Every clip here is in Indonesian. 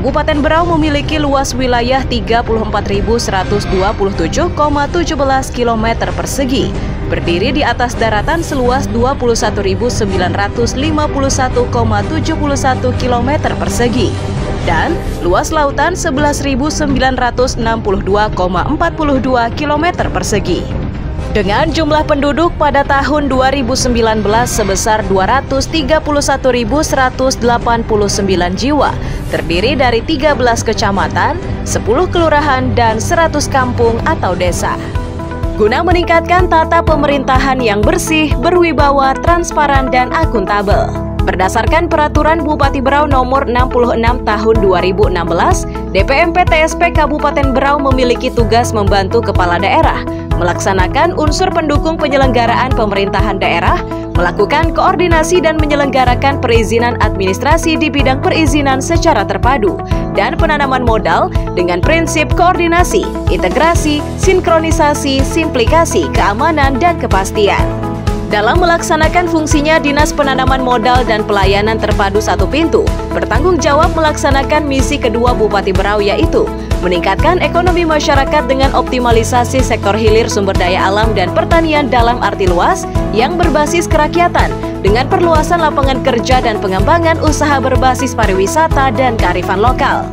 Kabupaten Berau memiliki luas wilayah 34.127,17 km persegi, berdiri di atas daratan seluas 21.951,71 km persegi, dan luas lautan 11.962,42 km persegi. Dengan jumlah penduduk pada tahun 2019 sebesar 231.189 jiwa, terdiri dari 13 kecamatan, 10 kelurahan, dan 100 kampung atau desa. Guna meningkatkan tata pemerintahan yang bersih, berwibawa, transparan, dan akuntabel. Berdasarkan Peraturan Bupati Berau Nomor 66 Tahun 2016, DPMP TSP Kabupaten Berau memiliki tugas membantu kepala daerah melaksanakan unsur pendukung penyelenggaraan pemerintahan daerah, melakukan koordinasi dan menyelenggarakan perizinan administrasi di bidang perizinan secara terpadu, dan penanaman modal dengan prinsip koordinasi, integrasi, sinkronisasi, simplikasi, keamanan, dan kepastian. Dalam melaksanakan fungsinya, Dinas Penanaman Modal dan Pelayanan Terpadu Satu Pintu bertanggung jawab melaksanakan misi kedua Bupati Berau, yaitu meningkatkan ekonomi masyarakat dengan optimalisasi sektor hilir sumber daya alam dan pertanian dalam arti luas yang berbasis kerakyatan dengan perluasan lapangan kerja dan pengembangan usaha berbasis pariwisata dan kearifan lokal.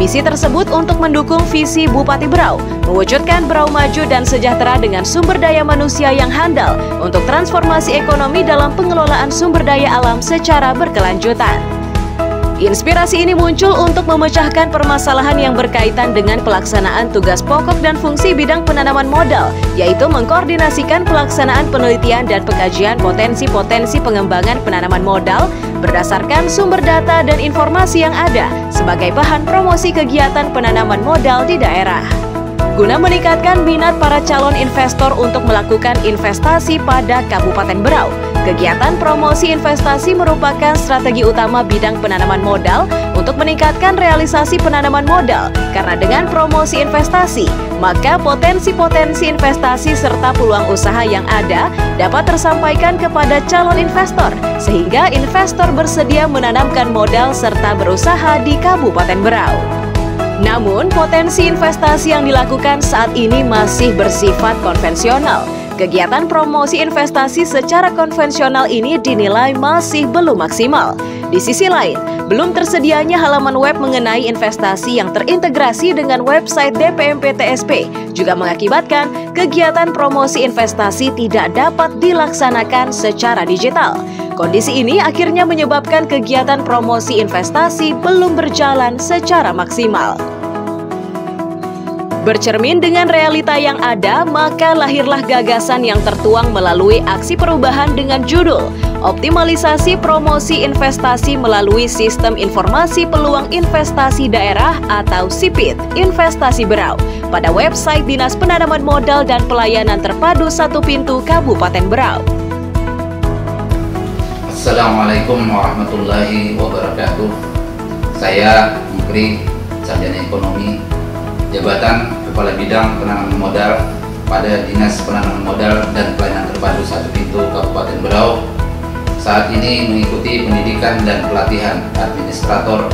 Misi tersebut untuk mendukung visi Bupati Berau, mewujudkan Berau maju dan sejahtera dengan sumber daya manusia yang handal untuk transformasi ekonomi dalam pengelolaan sumber daya alam secara berkelanjutan. Inspirasi ini muncul untuk memecahkan permasalahan yang berkaitan dengan pelaksanaan tugas pokok dan fungsi bidang penanaman modal, yaitu mengkoordinasikan pelaksanaan penelitian dan pengkajian potensi-potensi pengembangan penanaman modal berdasarkan sumber data dan informasi yang ada sebagai bahan promosi kegiatan penanaman modal di daerah. Guna meningkatkan minat para calon investor untuk melakukan investasi pada Kabupaten Berau, kegiatan promosi investasi merupakan strategi utama bidang penanaman modal untuk meningkatkan realisasi penanaman modal, karena dengan promosi investasi, maka potensi-potensi investasi serta peluang usaha yang ada dapat tersampaikan kepada calon investor, sehingga investor bersedia menanamkan modal serta berusaha di Kabupaten Berau. Namun, potensi investasi yang dilakukan saat ini masih bersifat konvensional. Kegiatan promosi investasi secara konvensional ini dinilai masih belum maksimal. Di sisi lain, belum tersedianya halaman web mengenai investasi yang terintegrasi dengan website DPMP TSP juga mengakibatkan kegiatan promosi investasi tidak dapat dilaksanakan secara digital. Kondisi ini akhirnya menyebabkan kegiatan promosi investasi belum berjalan secara maksimal. Bercermin dengan realita yang ada, maka lahirlah gagasan yang tertuang melalui aksi perubahan dengan judul Optimalisasi Promosi Investasi melalui Sistem Informasi Peluang Investasi Daerah atau SIPID Investasi Berau pada website Dinas Penanaman Modal dan Pelayanan Terpadu Satu Pintu Kabupaten Berau. Assalamualaikum warahmatullahi wabarakatuh. Saya Menteri Sarjana Ekonomi, Jabatan Kepala Bidang Penanaman Modal pada Dinas Penanaman Modal dan Pelayanan Terpadu Satu Pintu Kabupaten Berau, saat ini mengikuti pendidikan dan pelatihan administrator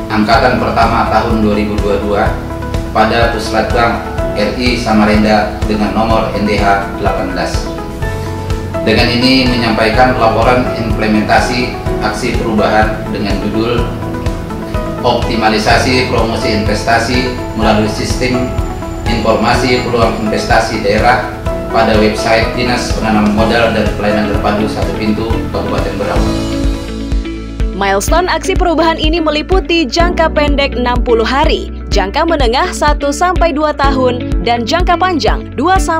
angkatan pertama tahun 2022 pada Puslatbang RI Samarinda dengan nomor NDH 18. Dengan ini menyampaikan laporan implementasi aksi perubahan dengan judul Optimalisasi Promosi Investasi melalui Sistem Informasi Peluang Investasi Daerah pada website Dinas Penanaman Modal dan Pelayanan Terpadu Satu Pintu Kabupaten Berau. Milestone aksi perubahan ini meliputi jangka pendek 60 hari, jangka menengah 1-2 tahun, dan jangka panjang 2-5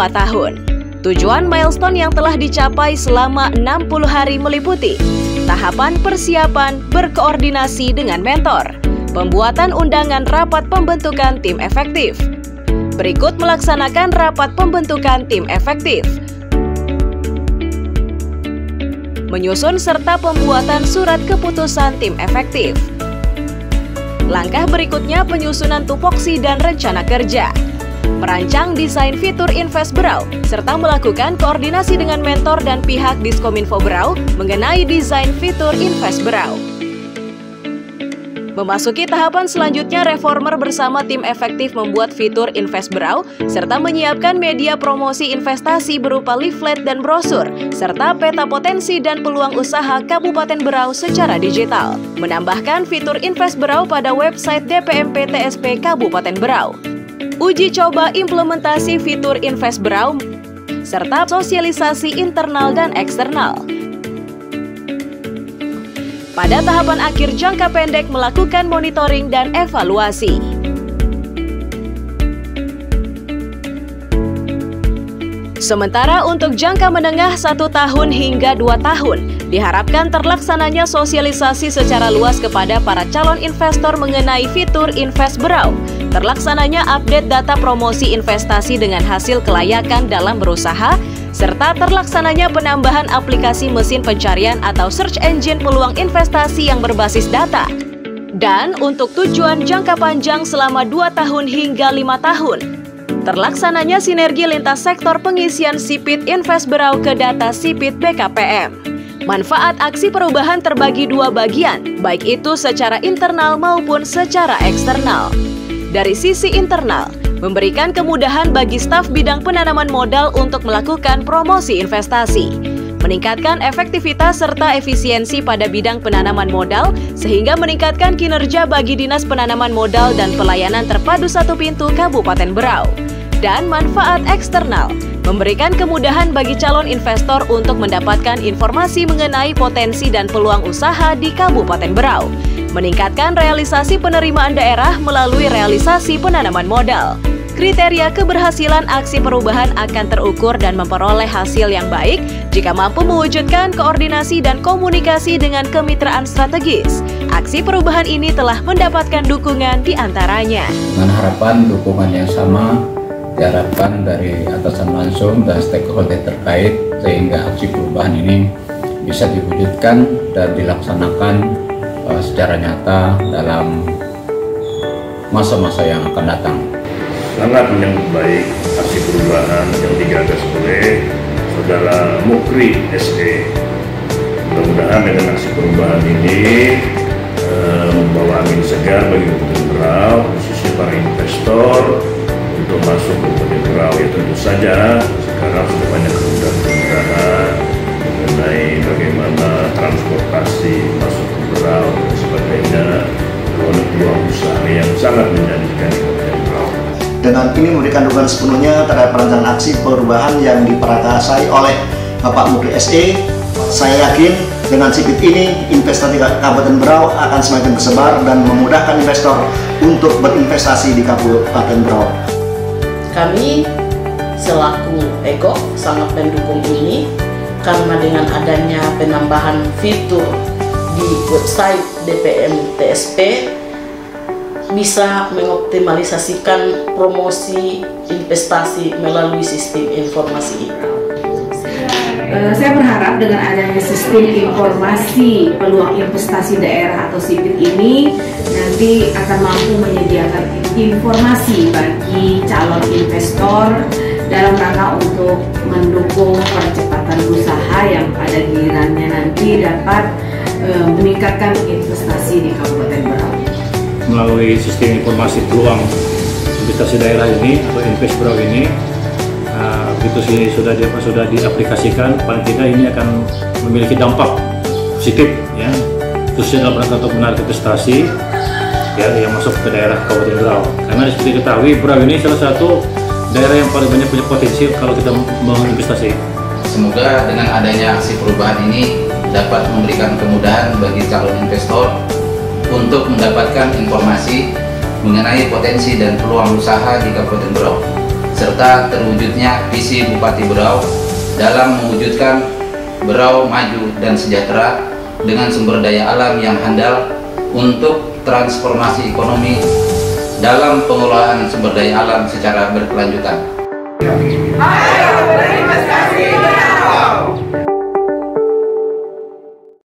tahun. Tujuan milestone yang telah dicapai selama 60 hari meliputi tahapan persiapan berkoordinasi dengan mentor, pembuatan undangan rapat pembentukan tim efektif. Berikut melaksanakan rapat pembentukan tim efektif. menyusun serta pembuatan surat keputusan tim efektif. Langkah berikutnya penyusunan tupoksi dan rencana kerja. Merancang desain fitur InvestBrau, serta melakukan koordinasi dengan mentor dan pihak Diskominfo Brau mengenai desain fitur InvestBrau. Memasuki tahapan selanjutnya, Reformer bersama tim efektif membuat fitur InvestBrau, serta menyiapkan media promosi investasi berupa leaflet dan brosur, serta peta potensi dan peluang usaha Kabupaten Berau secara digital. Menambahkan fitur InvestBrau pada website DPMP TSP Kabupaten Berau. Uji coba implementasi fitur InvestBrau, serta sosialisasi internal dan eksternal. Pada tahapan akhir jangka pendek melakukan monitoring dan evaluasi. Sementara untuk jangka menengah 1 tahun hingga 2 tahun, diharapkan terlaksananya sosialisasi secara luas kepada para calon investor mengenai fitur InvestBrau, terlaksananya update data promosi investasi dengan hasil kelayakan dalam berusaha, serta terlaksananya penambahan aplikasi mesin pencarian atau search engine peluang investasi yang berbasis data. Dan untuk tujuan jangka panjang selama 2 tahun hingga 5 tahun, terlaksananya sinergi lintas sektor pengisian SIPIT InvestBrau ke data SIPIT BKPM. Manfaat aksi perubahan terbagi 2 bagian, baik itu secara internal maupun secara eksternal. Dari sisi internal, memberikan kemudahan bagi staf bidang penanaman modal untuk melakukan promosi investasi, meningkatkan efektivitas serta efisiensi pada bidang penanaman modal sehingga meningkatkan kinerja bagi Dinas Penanaman Modal dan Pelayanan Terpadu Satu Pintu Kabupaten Berau. Dan manfaat eksternal, memberikan kemudahan bagi calon investor untuk mendapatkan informasi mengenai potensi dan peluang usaha di Kabupaten Berau, meningkatkan realisasi penerimaan daerah melalui realisasi penanaman modal. Kriteria keberhasilan aksi perubahan akan terukur dan memperoleh hasil yang baik jika mampu mewujudkan koordinasi dan komunikasi dengan kemitraan strategis. Aksi perubahan ini telah mendapatkan dukungan di antaranya. Dengan harapan dukungan yang sama diharapkan dari atasan langsung dan stakeholder terkait sehingga aksi perubahan ini bisa diwujudkan dan dilaksanakan secara nyata dalam masa-masa yang akan datang. Sangat menyambut baik aksi perubahan yang digagas oleh Saudara Mukri SE. Mudah-mudahan dengan aksi perubahan ini membawa angin segar bagi Kabupaten Berau, khususnya para investor untuk masuk ke Kabupaten Berau. Ya tentu saja sekarang sudah banyak kemudahan mengenai bagaimana transportasi masuk ke Berau dan sebagainya. Peluang usaha yang sangat menjanjikan di Kabupaten Berau. Dengan ini memberikan dukungan sepenuhnya terhadap perencanaan aksi perubahan yang diperakarsai oleh Bapak Mukri SE. Saya yakin dengan SIPIT ini, investasi Kabupaten Berau akan semakin tersebar dan memudahkan investor untuk berinvestasi di Kabupaten Berau. Kami selaku Eko sangat mendukung ini karena dengan adanya penambahan fitur di website DPM TSP bisa mengoptimalisasikan promosi investasi melalui sistem informasi ini. Saya berharap dengan adanya sistem informasi peluang investasi daerah atau SIPIT ini nanti akan mampu menyediakan informasi bagi calon investor dalam rangka untuk mendukung percepatan usaha yang pada gilirannya nanti dapat meningkatkan investasi di Kabupaten Berau. Melalui sistem informasi peluang investasi daerah ini atau InvestBrau ini, begitu sih sudah diaplikasikan, paling tidak ini akan memiliki dampak positif, ya, khususnya dalam rangka untuk menarik investasi ya yang masuk ke daerah Kabupaten Berau. Karena seperti diketahui, Berau ini salah satu daerah yang paling banyak punya potensi kalau kita menginvestasi. Semoga dengan adanya aksi perubahan ini dapat memberikan kemudahan bagi calon investor untuk mendapatkan informasi mengenai potensi dan peluang usaha di Kabupaten Berau, serta terwujudnya visi Bupati Berau dalam mewujudkan Berau maju dan sejahtera dengan sumber daya alam yang handal untuk transformasi ekonomi dalam pengelolaan sumber daya alam secara berkelanjutan.